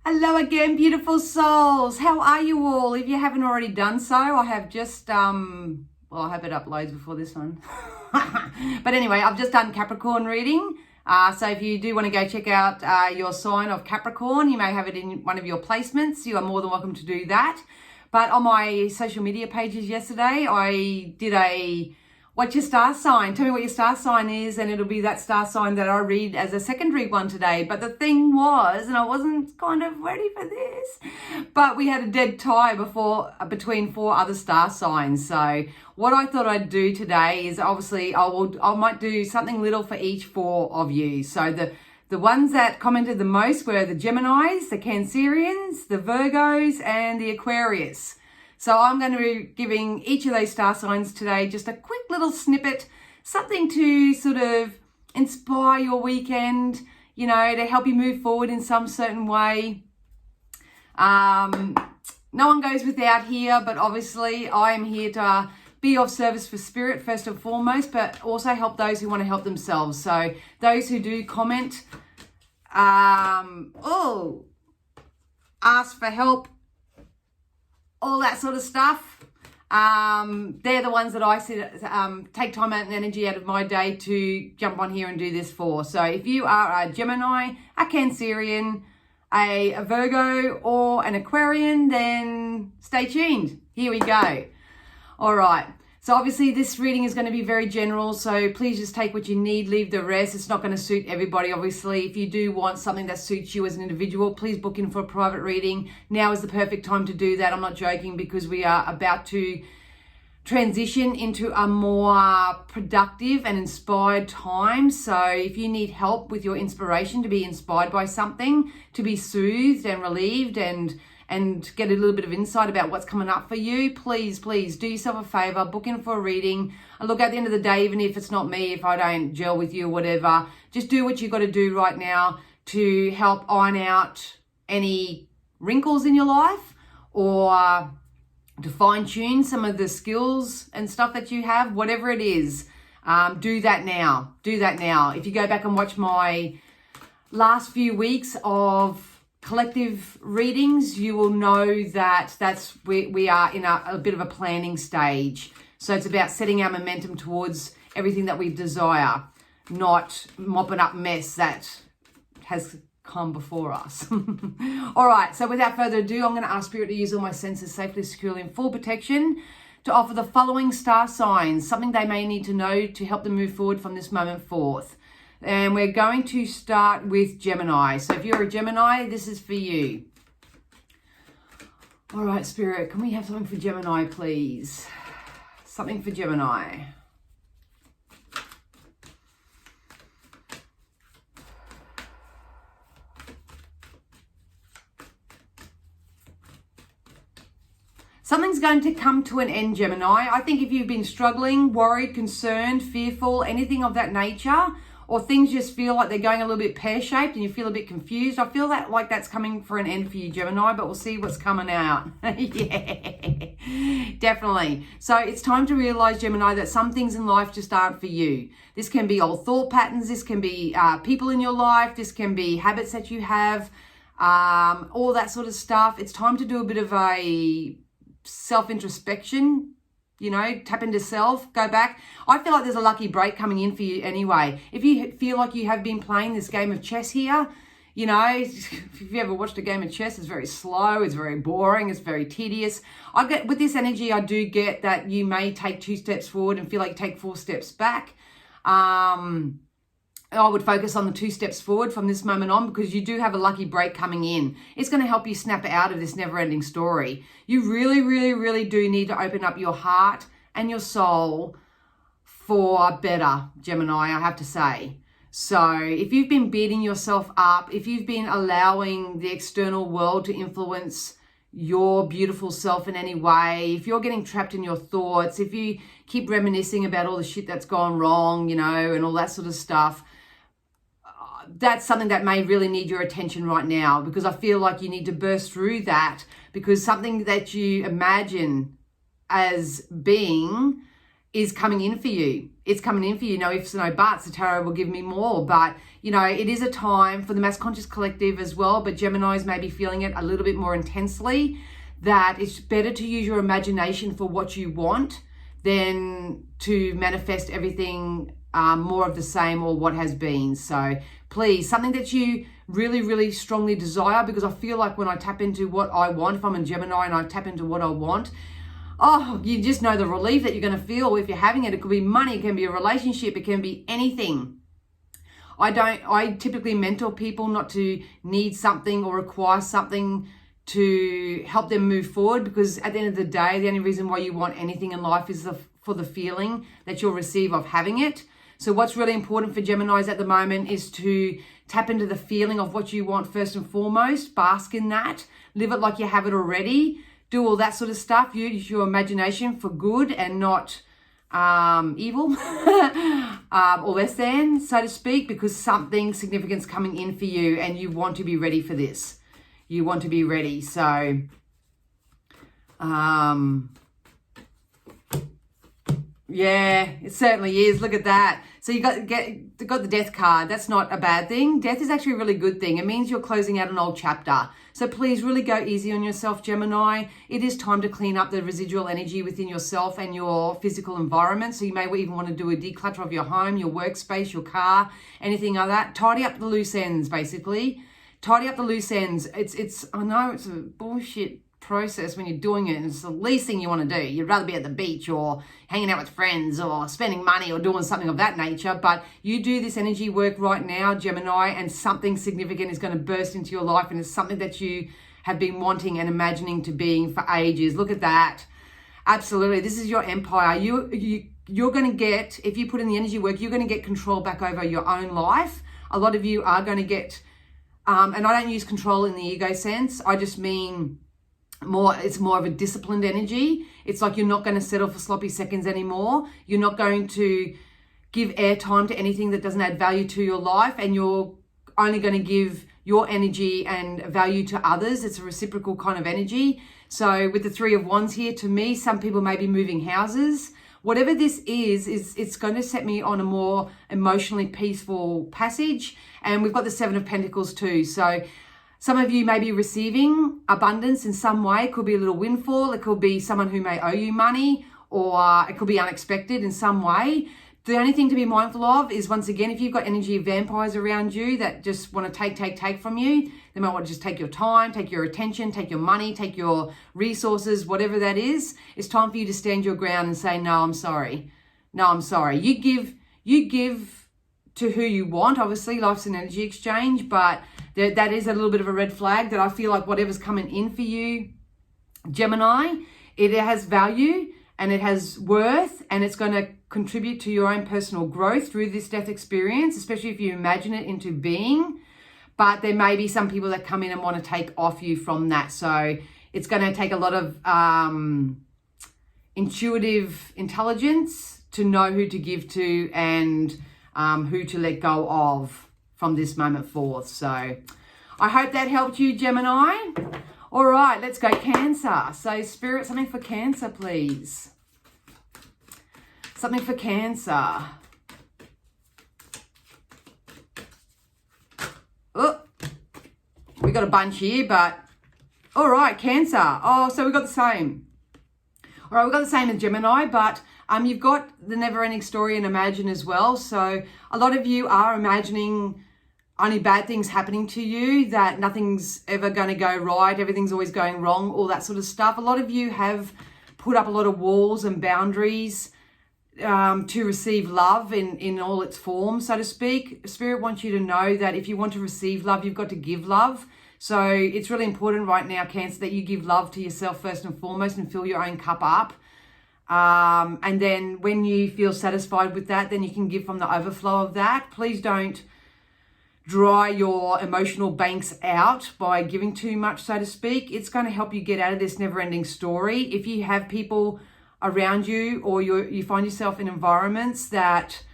Hello again, beautiful souls. How are you all? If you haven't already done so, I have just, well, I hope it uploads before this one. But anyway, I've just done Capricorn reading. So if you do want to go check out your sign of Capricorn, you may have it in one of your placements. You are more than welcome to do that. But on my social media pages yesterday, I did what's your star sign? Tell me what your star sign is, and it'll be that star sign that I read as a secondary one today. But the thing was, and I wasn't kind of ready for this, but we had a dead tie between 4 other star signs. So what I thought I'd do today is obviously I might do something little for each 4 of you. So the ones that commented the most were the Geminis, the Cancerians, the Virgos, and the Aquarius. So I'm going to be giving each of those star signs today just a quick little snippet, something to sort of inspire your weekend, you know, to help you move forward in some certain way. No one goes without here, but obviously I am here to be of service for spirit first and foremost, but also help those who want to help themselves. So those who do comment, ask for help, all that sort of stuff. They're the ones that I take time out and energy out of my day to jump on here and do this for. So if you are a Gemini, a Cancerian, a Virgo, or an Aquarian, then stay tuned. Here we go. All right. So obviously this reading is going to be very general, so please just take what you need, leave the rest. It's not going to suit everybody, obviously. If you do want something that suits you as an individual, please book in for a private reading. Now is the perfect time to do that. I'm not joking, because we are about to transition into a more productive and inspired time. So if you need help with your inspiration, to be inspired by something, to be soothed and relieved and get a little bit of insight about what's coming up for you, please do yourself a favor, book in for a reading. And look, at the end of the day, even if it's not me, if I don't gel with you or whatever, just do what you got to do right now to help iron out any wrinkles in your life, or to fine tune some of the skills and stuff that you have, whatever it is. Do that now. If you go back and watch my last few weeks of collective readings, you will know that we are in a bit of a planning stage. So it's about setting our momentum towards everything that we desire, not mopping up mess that has come before us. All right, so without further ado, I'm going to ask Spirit to use all my senses safely, securely, and full protection to offer the following star signs something they may need to know to help them move forward from this moment forth. And we're going to start with Gemini. So if you're a Gemini, this is for you. All right, Spirit, can we have something for Gemini, please? Something for Gemini. Something's going to come to an end, Gemini. I think if you've been struggling, worried, concerned, fearful, anything of that nature, or things just feel like they're going a little bit pear-shaped and you feel a bit confused, I feel that like that's coming for an end for you, Gemini, but we'll see what's coming out. Yeah, definitely. So it's time to realize, Gemini, that some things in life just aren't for you. This can be old thought patterns, this can be people in your life, this can be habits that you have, all that sort of stuff. It's time to do a bit of a self-introspection. You know, tap into self, go back. I feel like there's a lucky break coming in for you anyway. If you feel like you have been playing this game of chess here, you know, if you ever watched a game of chess, it's very slow, it's very boring, it's very tedious. With this energy, I do get that you may take 2 steps forward and feel like you take 4 steps back. I would focus on the 2 steps forward from this moment on, because you do have a lucky break coming in. It's going to help you snap out of this never-ending story. You really do need to open up your heart and your soul for better, Gemini, I have to say. So if you've been beating yourself up, if you've been allowing the external world to influence your beautiful self in any way, if you're getting trapped in your thoughts, if you keep reminiscing about all the shit that's gone wrong, you know, and all that sort of stuff, that's something that may really need your attention right now, because I feel like you need to burst through that, because something that you imagine as being is coming in for you. It's coming in for you. No ifs, no buts. The tarot will give me more. But, you know, it is a time for the mass conscious collective as well. But Geminis may be feeling it a little bit more intensely, that it's better to use your imagination for what you want than to manifest everything more of the same or what has been. So please, something that you really, really strongly desire, because I feel like when I tap into what I want, if I'm a Gemini and I tap into what I want, oh, you just know the relief that you're going to feel if you're having it. It could be money, it can be a relationship, it can be anything. I typically mentor people not to need something or require something to help them move forward, because at the end of the day, the only reason why you want anything in life is for the feeling that you'll receive of having it. So what's really important for Geminis at the moment is to tap into the feeling of what you want first and foremost, bask in that, live it like you have it already, do all that sort of stuff. Use your imagination for good and not evil or less than, so to speak, because something significant is coming in for you and you want to be ready for this. You want to be ready. So yeah, it certainly is. Look at that. So you got the death card. That's not a bad thing. Death is actually a really good thing. It means you're closing out an old chapter. So please really go easy on yourself, Gemini. It is time to clean up the residual energy within yourself and your physical environment. So you may even want to do a declutter of your home, your workspace, your car, anything like that. Tidy up the loose ends, basically. Tidy up the loose ends. I know it's a bullshit process when you're doing it, and it's the least thing you want to do. You'd rather be at the beach or hanging out with friends or spending money or doing something of that nature, but you do this energy work right now, Gemini, and something significant is going to burst into your life, and it's something that you have been wanting and imagining to being for ages. Look at that. Absolutely. This is your empire. You're going to get, if you put in the energy work, you're going to get control back over your own life. A lot of you are going to get, and I don't use control in the ego sense. I just mean it's more of a disciplined energy. It's like you're not going to settle for sloppy seconds anymore. You're not going to give airtime to anything that doesn't add value to your life, and you're only going to give your energy and value to others. It's a reciprocal kind of energy. So with the Three of Wands here, to me, some people may be moving houses. Whatever this is it's going to set me on a more emotionally peaceful passage. And we've got the Seven of Pentacles too. So some of you may be receiving abundance in some way. It could be a little windfall. It could be someone who may owe you money, or it could be unexpected in some way. The only thing to be mindful of is, once again, if you've got energy of vampires around you that just want to take from you, they might want to just take your time, take your attention, take your money, take your resources, whatever that is. It's time for you to stand your ground and say, no, I'm sorry. No, I'm sorry. You give to who you want. Obviously, life's an energy exchange, but that is a little bit of a red flag, that I feel like whatever's coming in for you, Gemini, it has value and it has worth, and it's going to contribute to your own personal growth through this death experience, especially if you imagine it into being. But there may be some people that come in and want to take off you from that. So it's going to take a lot of intuitive intelligence to know who to give to and who to let go of from this moment forth. So I hope that helped you, Gemini. All right, let's go Cancer. So Spirit, something for Cancer, please. Something for Cancer. Oh, we got a bunch here, but all right, Cancer. Oh, so we got the same. All right, we've got the same as Gemini, but you've got the never-ending story and imagine as well. So a lot of you are imagining only bad things happening to you, that nothing's ever going to go right, everything's always going wrong, all that sort of stuff. A lot of you have put up a lot of walls and boundaries to receive love in all its forms, so to speak. Spirit wants you to know that if you want to receive love, you've got to give love. So it's really important right now, Cancer, that you give love to yourself first and foremost and fill your own cup up. And then when you feel satisfied with that, then you can give from the overflow of that. Please don't dry your emotional banks out by giving too much, so to speak. It's going to help you get out of this never-ending story. If you have people around you, or you find yourself in environments that,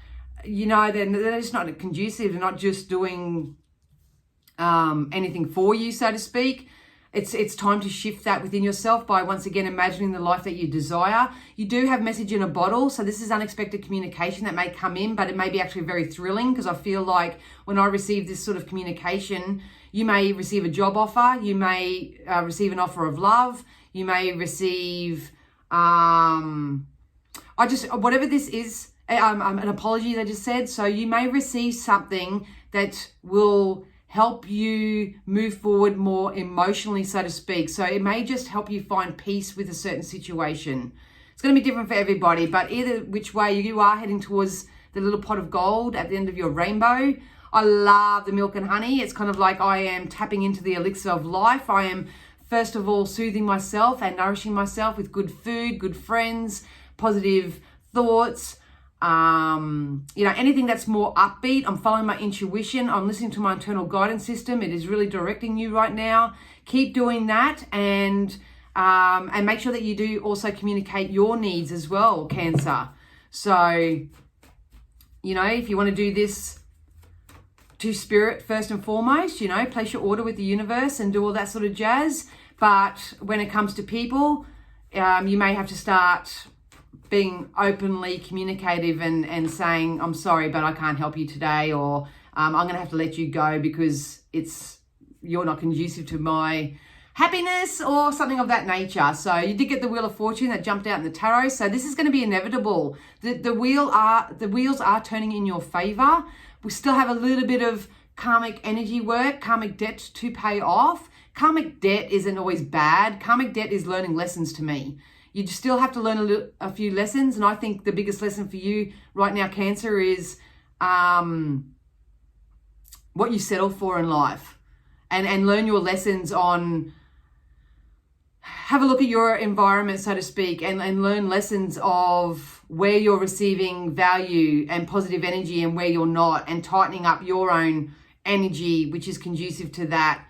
you know, they're just not conducive, they're not just doing anything for you, so to speak, It's time to shift that within yourself by once again imagining the life that you desire. You do have message in a bottle, so this is unexpected communication that may come in, but it may be actually very thrilling, because I feel like when I receive this sort of communication, you may receive a job offer, you may receive an offer of love, you may receive whatever this is, an apology that I just said. So you may receive something that will help you move forward more emotionally, so to speak. So it may just help you find peace with a certain situation. It's going to be different for everybody, but either which way, you are heading towards the little pot of gold at the end of your rainbow. I love the milk and honey. It's kind of like I am tapping into the elixir of life. I am, first of all, soothing myself and nourishing myself with good food, good friends, positive thoughts, anything that's more upbeat. I'm following my intuition. I'm listening to my internal guidance system. It is really directing you right now. Keep doing that, and make sure that you do also communicate your needs as well, Cancer. So, if you want to do this to spirit first and foremost, place your order with the universe and do all that sort of jazz. But when it comes to people, you may have to start being openly communicative and saying, I'm sorry, but I can't help you today, or I'm going to have to let you go because you're not conducive to my happiness, or something of that nature. So you did get the Wheel of Fortune that jumped out in the tarot. So this is going to be inevitable. The wheels are turning in your favor. We still have a little bit of karmic energy work, karmic debt to pay off. Karmic debt isn't always bad. Karmic debt is learning lessons to me. You still have to learn a few lessons. And I think the biggest lesson for you right now, Cancer, is what you settle for in life. And learn your lessons on, have a look at your environment, so to speak, and learn lessons of where you're receiving value and positive energy and where you're not, and tightening up your own energy, which is conducive to that.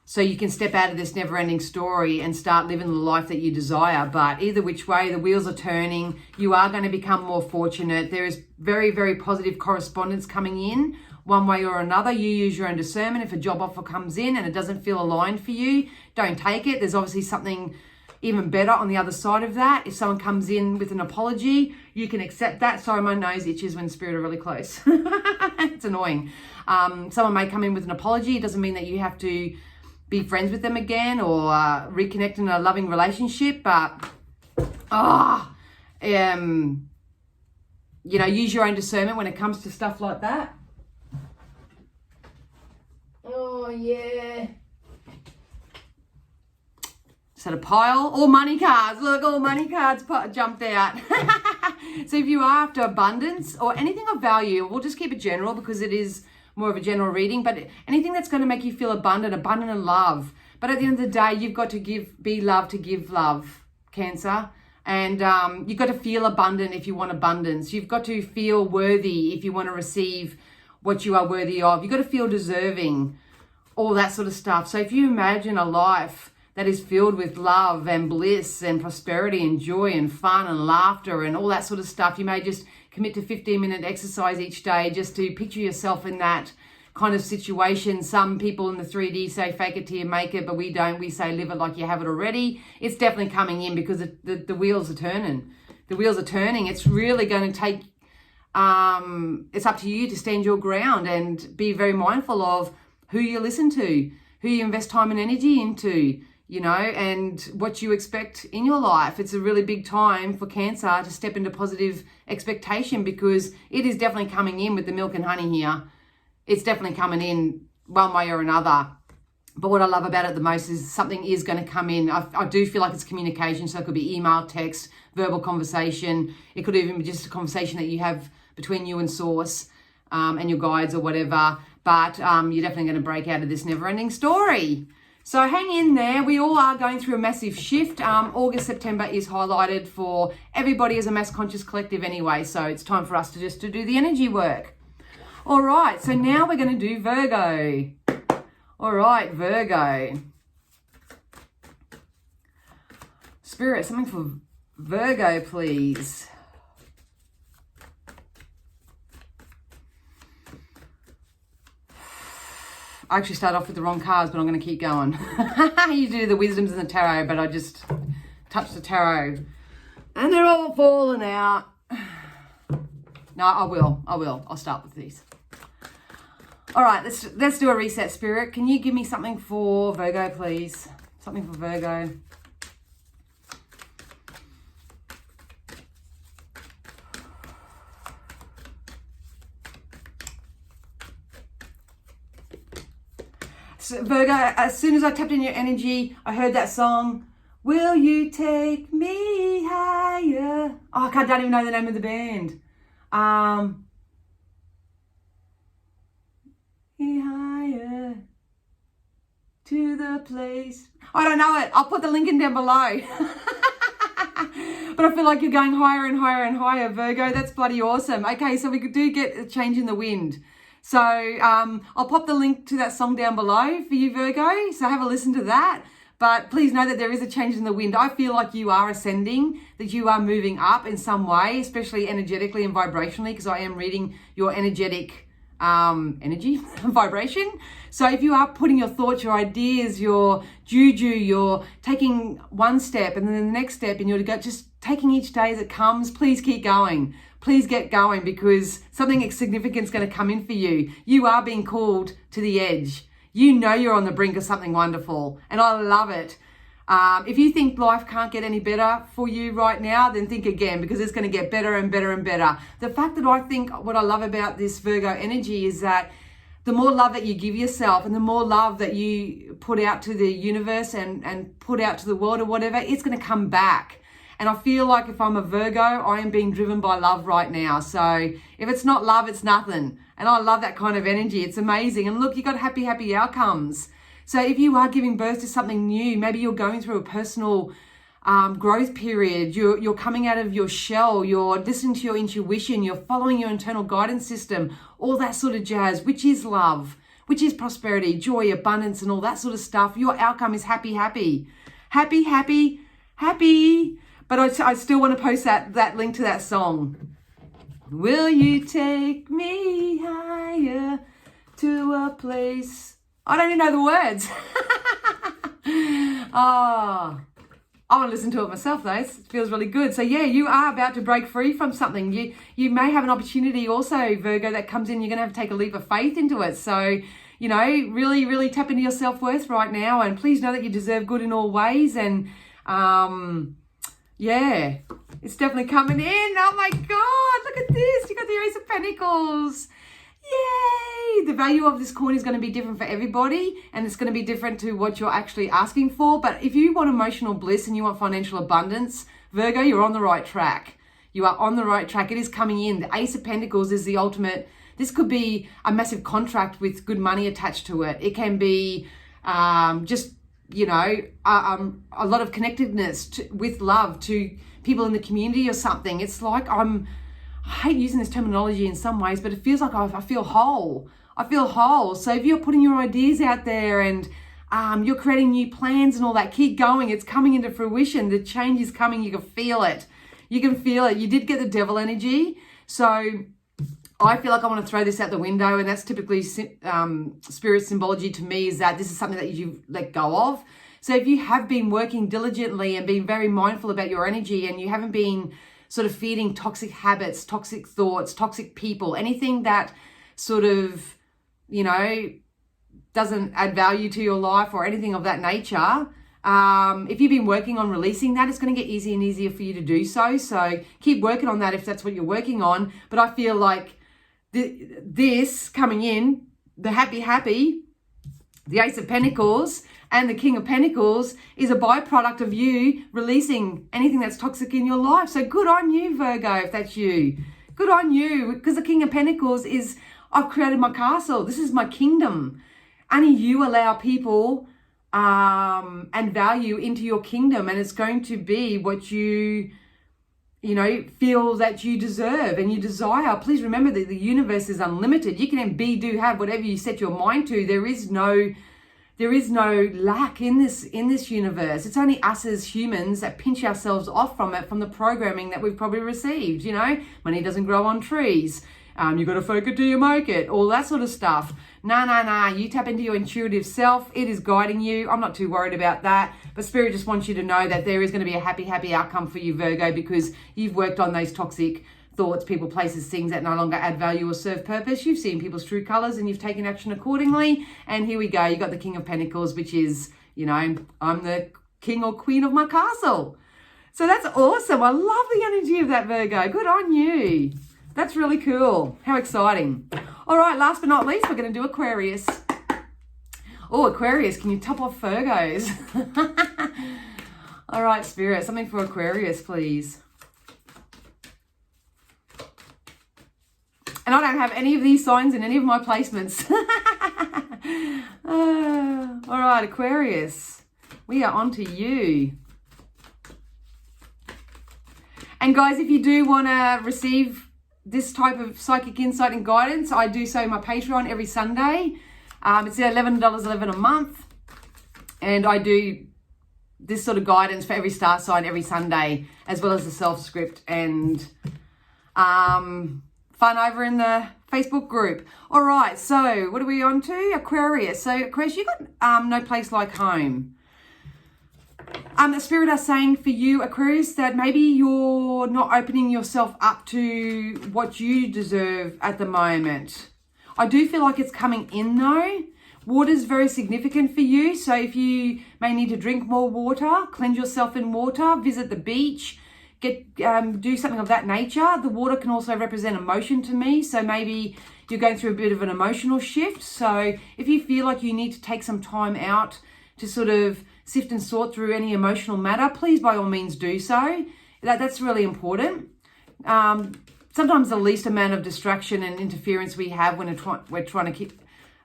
So you can step out of this never-ending story and start living the life that you desire. But either which way, the wheels are turning. You are going to become more fortunate. There is very, very positive correspondence coming in one way or another. You use your own discernment. If a job offer comes in and it doesn't feel aligned for you, don't take it. There's obviously something even better on the other side of that. If someone comes in with an apology, you can accept that. Sorry, my nose itches when spirit are really close. It's annoying. Someone may come in with an apology. It doesn't mean that you have to be friends with them again or reconnect in a loving relationship, but use your own discernment when it comes to stuff like that. Oh yeah. Is that a pile? All money cards. Look, all money cards jumped out. So if you are after abundance or anything of value, we'll just keep it general because it is more of a general reading, but anything that's going to make you feel abundant in love. But at the end of the day, you've got to be love to give love, Cancer. And you've got to feel abundant if you want abundance. You've got to feel worthy if you want to receive what you are worthy of. You've got to feel deserving, all that sort of stuff. So if you imagine a life that is filled with love and bliss and prosperity and joy and fun and laughter and all that sort of stuff, you may just commit to 15-minute exercise each day just to picture yourself in that kind of situation. Some people in the 3D say fake it till you make it, but we don't. We say live it like you have it already. It's definitely coming in because the wheels are turning. The wheels are turning. It's really going to take, it's up to you to stand your ground and be very mindful of who you listen to, who you invest time and energy into, and what you expect in your life. It's a really big time for Cancer to step into positive expectation because it is definitely coming in with the milk and honey here. It's definitely coming in one way or another. But what I love about it the most is something is going to come in. I do feel like it's communication. So it could be email, text, verbal conversation. It could even be just a conversation that you have between you and Source and your guides or whatever. But you're definitely going to break out of this never-ending story. So hang in there. We all are going through a massive shift. August, September is highlighted for everybody as a mass conscious collective anyway. So it's time for us to do the energy work. All right. So now we're going to do Virgo. All right, Virgo. Spirit, something for Virgo, please. I actually started off with the wrong cards, but I'm going to keep going. You do the wisdoms and the tarot, but I just touched the tarot. And they're all falling out. No, I will. I'll start with these. All right, let's do a reset, Spirit. Can you give me something for Virgo, please? Something for Virgo. So Virgo, as soon as I tapped in your energy, I heard that song, Will You Take Me Higher? Oh, I don't even know the name of the band. Higher to the place. I don't know it. I'll put the link in down below. But I feel like you're going higher and higher and higher, Virgo. That's bloody awesome. Okay, so we do get a change in the wind. So I'll pop the link to that song down below for you, Virgo. So have a listen to that. But please know that there is a change in the wind. I feel like you are ascending, that you are moving up in some way, especially energetically and vibrationally, because I am reading your energetic energy, vibration. So if you are putting your thoughts, your ideas, your juju, you're taking one step and then the next step and you're just taking each day as it comes, please keep going. Please get going, because something significant is going to come in for you. You are being called to the edge. You know you're on the brink of something wonderful, and I love it. If you think life can't get any better for you right now, then think again, because it's going to get better and better and better. The fact that I think what I love about this Virgo energy is that the more love that you give yourself and the more love that you put out to the universe and put out to the world or whatever, it's going to come back. And I feel like if I'm a Virgo, I am being driven by love right now. So if it's not love, it's nothing. And I love that kind of energy. It's amazing. And look, you got happy, happy outcomes. So if you are giving birth to something new, maybe you're going through a personal growth period, you're coming out of your shell, you're listening to your intuition, you're following your internal guidance system, all that sort of jazz, which is love, which is prosperity, joy, abundance, and all that sort of stuff. Your outcome is happy, happy. Happy, happy, happy. But I still want to post that link to that song. Will you take me higher to a place? I don't even know the words. Oh, I want to listen to it myself though. It feels really good. So yeah, you are about to break free from something. You may have an opportunity also, Virgo, that comes in. You're going to have to take a leap of faith into it. So, you know, really, really tap into your self-worth right now. And please know that you deserve good in all ways. And yeah, it's definitely coming in. Oh my God, look at this. You got the Ace of Pentacles. Yay! The value of this coin is going to be different for everybody, and it's going to be different to what you're actually asking for. But if you want emotional bliss and you want financial abundance, Virgo, you're on the right track. You are on the right track. It is coming in. The Ace of Pentacles is the ultimate. This could be a massive contract with good money attached to it. It can be just, you know, a lot of connectedness with love to people in the community or something. It's like I hate using this terminology in some ways, but it feels like I feel whole. I feel whole. So if you're putting your ideas out there and you're creating new plans and all that, keep going. It's coming into fruition. The change is coming. You can feel it. You can feel it. You did get the devil energy. So I feel like I want to throw this out the window, and that's typically spirit symbology to me, is that this is something that you've let go of. So if you have been working diligently and being very mindful about your energy, and you haven't been sort of feeding toxic habits, toxic thoughts, toxic people, anything that sort of, you know, doesn't add value to your life or anything of that nature, if you've been working on releasing that, it's going to get easier and easier for you to do so. So keep working on that if that's what you're working on. But I feel like this coming in, the happy, the Ace of Pentacles and the King of Pentacles is a byproduct of you releasing anything that's toxic in your life. So good on you, Virgo, if that's you. Good on you, because the King of Pentacles is, I've created my castle. This is my kingdom. Only you allow people and value into your kingdom, and it's going to be what you know, feel that you deserve and you desire. Please remember that the universe is unlimited. You can be, do, have whatever you set your mind to. There is no lack in this universe. It's only us as humans that pinch ourselves off from it, from the programming that we've probably received. You know, money doesn't grow on trees. You got to fake it till you make it, all that sort of stuff. Nah. You tap into your intuitive self. It is guiding you. I'm not too worried about that. But Spirit just wants you to know that there is going to be a happy outcome for you, Virgo, because you've worked on those toxic thoughts, people, places, things that no longer add value or serve purpose. You've seen people's true colors and you've taken action accordingly. And here we go. You got the King of Pentacles, which is, I'm the king or queen of my castle. So that's awesome. I love the energy of that, Virgo. Good on you. That's really cool. How exciting. All right, last but not least, we're going to do Aquarius. Oh, Aquarius, can you top off Virgos? All right, Spirit, something for Aquarius, please. And I don't have any of these signs in any of my placements. All right, Aquarius, we are on to you. And guys, if you do want to receive this type of psychic insight and guidance, I do so in my Patreon every Sunday. It's at $11.11 a month. And I do this sort of guidance for every star sign every Sunday, as well as the self-script and fun over in the Facebook group. All right, so what are we on to? Aquarius. So Aquarius, you got no place like home. The Spirit are saying for you, Aquarius, that maybe you're not opening yourself up to what you deserve at the moment. I do feel like it's coming in though. Water is very significant for you. So if you may need to drink more water, cleanse yourself in water, visit the beach, do something of that nature. The water can also represent emotion to me. So maybe you're going through a bit of an emotional shift. So if you feel like you need to take some time out to sort of sift and sort through any emotional matter, please by all means do so. That's really important. Sometimes the least amount of distraction and interference we have when we're trying to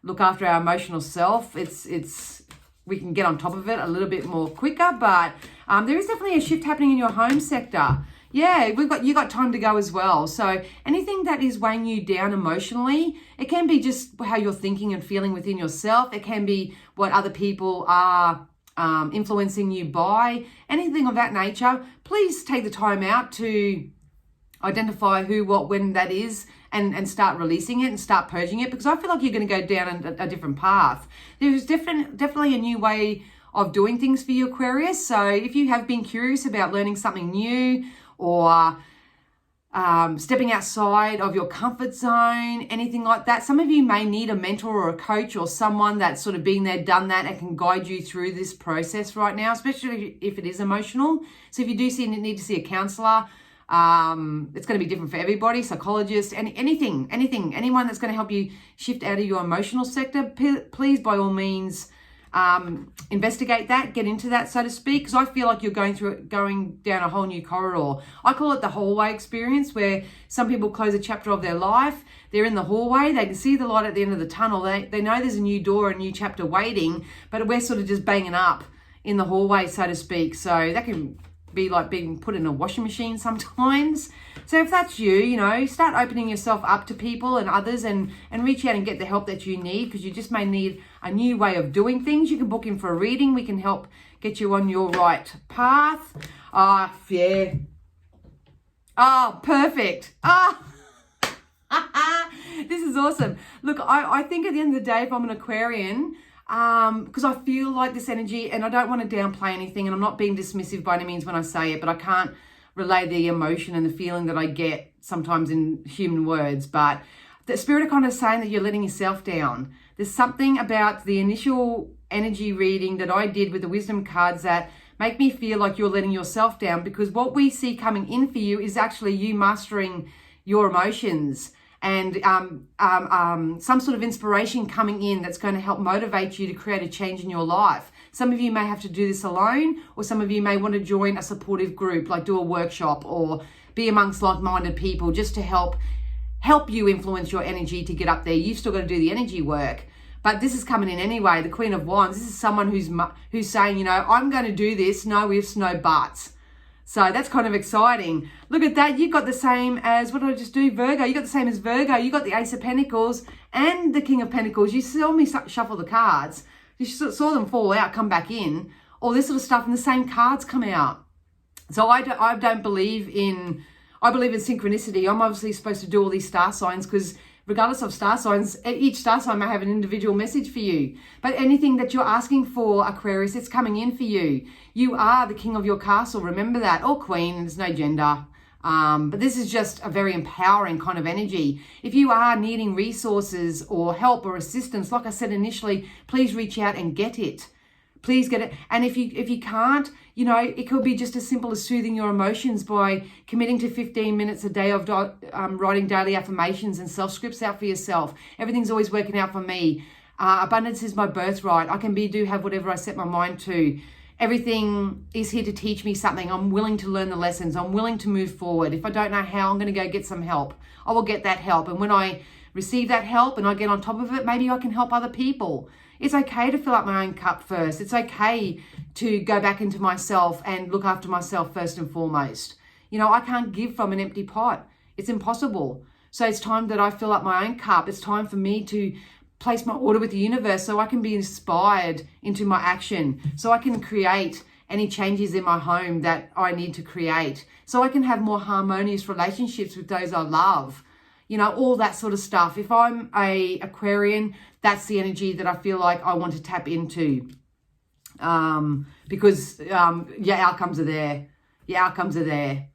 look after our emotional self, we can get on top of it a little bit more quicker. But there is definitely a shift happening in your home sector. Yeah, you got time to go as well. So anything that is weighing you down emotionally, it can be just how you're thinking and feeling within yourself. It can be what other people are influencing you by, anything of that nature. Please take the time out to identify who, what, when that is, and start releasing it and start purging it, because I feel like you're going to go down a different path. There's definitely a new way of doing things for you, Aquarius. So if you have been curious about learning something new or stepping outside of your comfort zone, anything like that, some of you may need a mentor or a coach or someone that's sort of been there, done that, and can guide you through this process right now, especially if it is emotional. So if you do need to see a counselor, it's going to be different for everybody, psychologist, anyone that's going to help you shift out of your emotional sector, please by all means investigate that, get into that, so to speak, because I feel like you're going down a whole new corridor. I call it the hallway experience, where some people close a chapter of their life. They're in the hallway, they can see the light at the end of the tunnel, they know there's a new door, a new chapter waiting, but we're sort of just banging up in the hallway, so to speak. So that can be like being put in a washing machine sometimes. So if that's you, start opening yourself up to people and others, and reach out and get the help that you need, because you just may need a new way of doing things. You can book in for a reading. We can help get you on your right path. Yeah. Oh, perfect. This is awesome. Look, I think at the end of the day, if I'm an Aquarian, because I feel like this energy, and I don't want to downplay anything, and I'm not being dismissive by any means when I say it, but I can't relay the emotion and the feeling that I get sometimes in human words. But the Spirit are kind of saying that you're letting yourself down. There's something about the initial energy reading that I did with the wisdom cards that make me feel like you're letting yourself down, because what we see coming in for you is actually you mastering your emotions, and some sort of inspiration coming in that's going to help motivate you to create a change in your life. Some of you may have to do this alone, or some of you may want to join a supportive group, like do a workshop or be amongst like-minded people, just to help you influence your energy to get up there. You've still got to do the energy work, but this is coming in anyway. The Queen of Wands, this is someone who's saying, I'm going to do this, no ifs, no buts. So that's kind of exciting. Look at that. You got the same as, what did I just do? Virgo. You got the same as Virgo. You got the Ace of Pentacles and the King of Pentacles. You saw me shuffle the cards. You saw them fall out, come back in, all this sort of stuff, and the same cards come out. So I don't believe in, I believe in synchronicity. I'm obviously supposed to do all these star signs because regardless of star signs, each star sign may have an individual message for you. But anything that you're asking for, Aquarius, it's coming in for you. You are the king of your castle. Remember that. Or queen. There's no gender. But this is just a very empowering kind of energy. If you are needing resources or help or assistance, like I said initially, please reach out and get it. Please get it. And if you can't, you know, it could be just as simple as soothing your emotions by committing to 15 minutes a day of writing daily affirmations and self-scripts out for yourself. Everything's always working out for me. Abundance is my birthright. I can have whatever I set my mind to. Everything is here to teach me something. I'm willing to learn the lessons. I'm willing to move forward. If I don't know how, I'm going to go get some help. I will get that help. And when I receive that help and I get on top of it, maybe I can help other people. It's okay to fill up my own cup first. It's okay to go back into myself and look after myself first and foremost. You know, I can't give from an empty pot. It's impossible. So it's time that I fill up my own cup. It's time for me to place my order with the universe so I can be inspired into my action, so I can create any changes in my home that I need to create, so I can have more harmonious relationships with those I love. You know, all that sort of stuff. If I'm a Aquarian, that's the energy that I feel like I want to tap into. Because your outcomes are there. Your outcomes are there.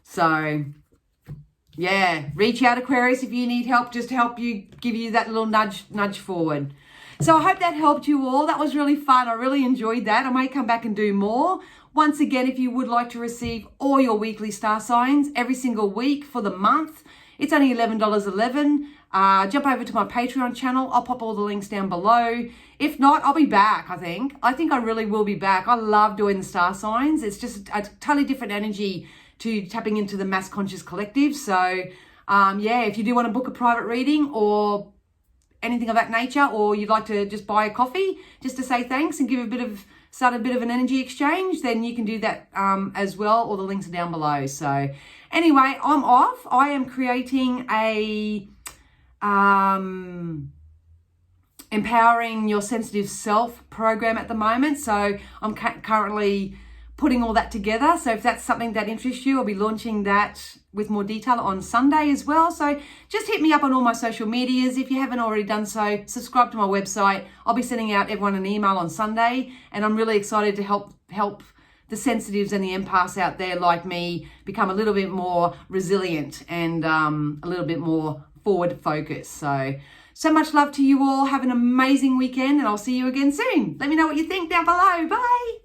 So, yeah, reach out, Aquarius, if you need help, just help you, give you that little nudge forward. So I hope that helped you all. That was really fun. I really enjoyed that. I may come back and do more. Once again, if you would like to receive all your weekly star signs every single week for the month, it's only $11.11. Jump over to my Patreon channel. I'll pop all the links down below. If not, I'll be back, I think. I think I really will be back. I love doing the star signs. It's just a totally different energy to tapping into the mass conscious collective. So, yeah, if you do want to book a private reading or anything of that nature, or you'd like to just buy a coffee just to say thanks and start a bit of an energy exchange, then you can do that as well. All the links are down below. So anyway, I'm off. I am creating a empowering your sensitive self program at the moment. So I'm currently putting all that together. So if that's something that interests you, I'll be launching that with more detail on Sunday as well. So just hit me up on all my social medias. If you haven't already done so, subscribe to my website. I'll be sending out everyone an email on Sunday, and I'm really excited to help the sensitives and the empaths out there like me become a little bit more resilient and a little bit more forward focused. So much love to you all. Have an amazing weekend, and I'll see you again soon. Let me know what you think down below. Bye.